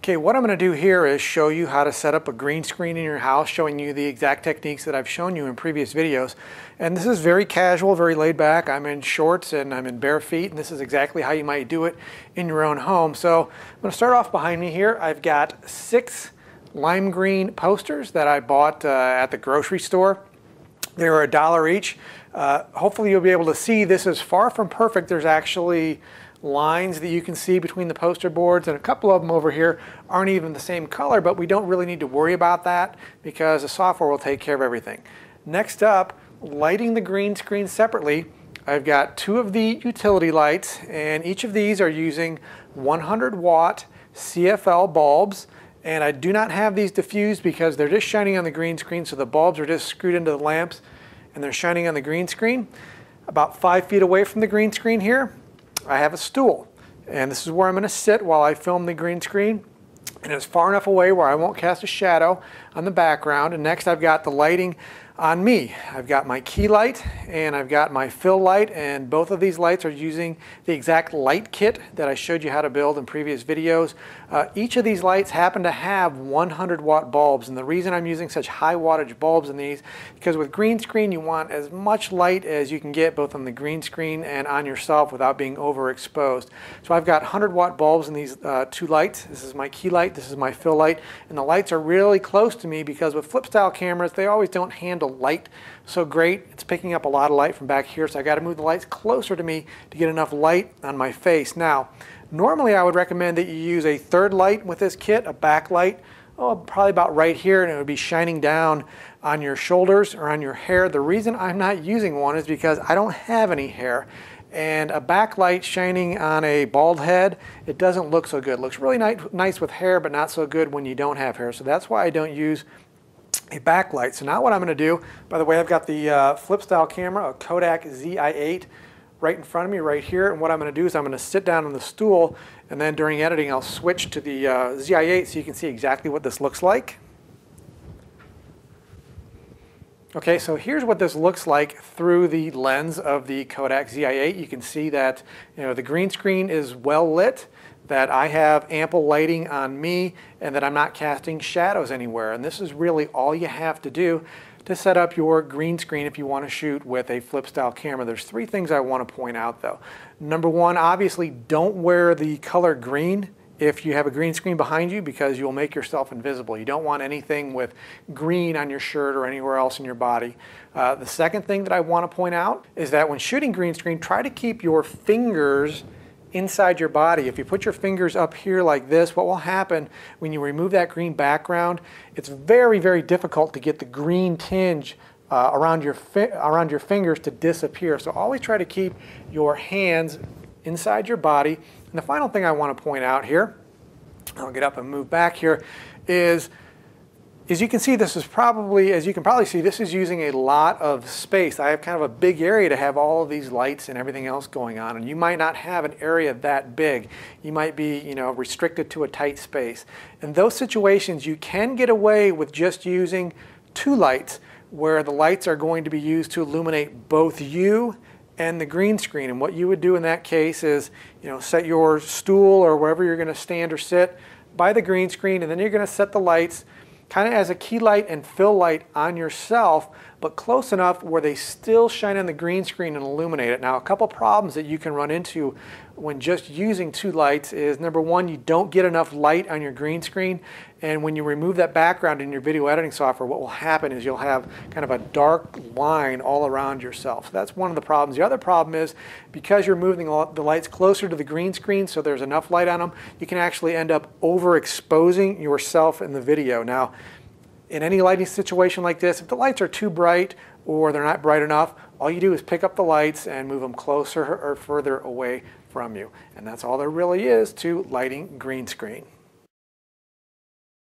Okay, what I'm going to do here is show you how to set up a green screen in your house, showing you the exact techniques that I've shown you in previous videos. And this is very casual, very laid back. I'm in shorts and I'm in bare feet, and this is exactly how you might do it in your own home. So I'm going to start off behind me here. I've got 6 lime green posters that I bought at the grocery store. They were $1 each. Hopefully you'll be able to see this is far from perfect. There's actually lines that you can see between the poster boards, and a couple of them over here aren't even the same color, but we don't really need to worry about that because the software will take care of everything. Next up, lighting the green screen separately. I've got 2 of the utility lights, and each of these are using 100-watt CFL bulbs, and I do not have these diffused because they're just shining on the green screen, so the bulbs are just screwed into the lamps and they're shining on the green screen. About 5 feet away from the green screen here, I have a stool, and this is where I'm going to sit while I film the green screen, and it's far enough away where I won't cast a shadow on the background. And next I've got the lighting on me. I've got my key light and I've got my fill light, and both of these lights are using the exact light kit that I showed you how to build in previous videos. Each of these lights happen to have 100-watt bulbs, and the reason I'm using such high wattage bulbs in these because with green screen you want as much light as you can get both on the green screen and on yourself without being overexposed. So I've got 100-watt bulbs in these 2 lights. This is my key light, this is my fill light, and the lights are really close to me because with flip style cameras they always don't handle light so great. It's picking up a lot of light from back here, so I got to move the lights closer to me to get enough light on my face. Now, normally I would recommend that you use a 3rd light with this kit, a backlight, probably about right here, and it would be shining down on your shoulders or on your hair. The reason I'm not using one is because I don't have any hair, and a backlight shining on a bald head, it doesn't look so good. It looks really nice with hair, but not so good when you don't have hair. So that's why I don't use a backlight. So now what I'm going to do, by the way, I've got the flip style camera, a Kodak ZI-8 right in front of me right here, and what I'm going to do is I'm going to sit down on the stool, and then during editing I'll switch to the ZI-8 so you can see exactly what this looks like. Okay, so here's what this looks like through the lens of the Kodak ZI-8. You can see that the green screen is well lit, that I have ample lighting on me, and that I'm not casting shadows anywhere. And this is really all you have to do to set up your green screen if you want to shoot with a flip style camera. There's 3 things I want to point out though. Number 1, obviously don't wear the color green if you have a green screen behind you because you'll make yourself invisible. You don't want anything with green on your shirt or anywhere else in your body. The second thing that I want to point out is that when shooting green screen, try to keep your fingers inside your body. If you put your fingers up here like this, what will happen when you remove that green background, it's very, very difficult to get the green tinge around your fingers to disappear. So always try to keep your hands inside your body. And the final thing I want to point out here, I'll get up and move back here, is you can see this is probably, as you can probably see, this is using a lot of space. I have kind of a big area to have all of these lights and everything else going on, and you might not have an area that big. You might be, restricted to a tight space. In those situations, you can get away with just using 2 lights, where the lights are going to be used to illuminate both you and the green screen. And what you would do in that case is, set your stool or wherever you're going to stand or sit by the green screen, and then you're going to set the lights kind of as a key light and fill light on yourself, but close enough where they still shine on the green screen and illuminate it. Now, a couple problems that you can run into when just using 2 lights is, number 1, you don't get enough light on your green screen, and when you remove that background in your video editing software, what will happen is you'll have kind of a dark line all around yourself. So that's one of the problems. The other problem is because you're moving the lights closer to the green screen so there's enough light on them, you can actually end up overexposing yourself in the video. Now, in any lighting situation like this, if the lights are too bright or they're not bright enough, all you do is pick up the lights and move them closer or further away from you. And that's all there really is to lighting green screen.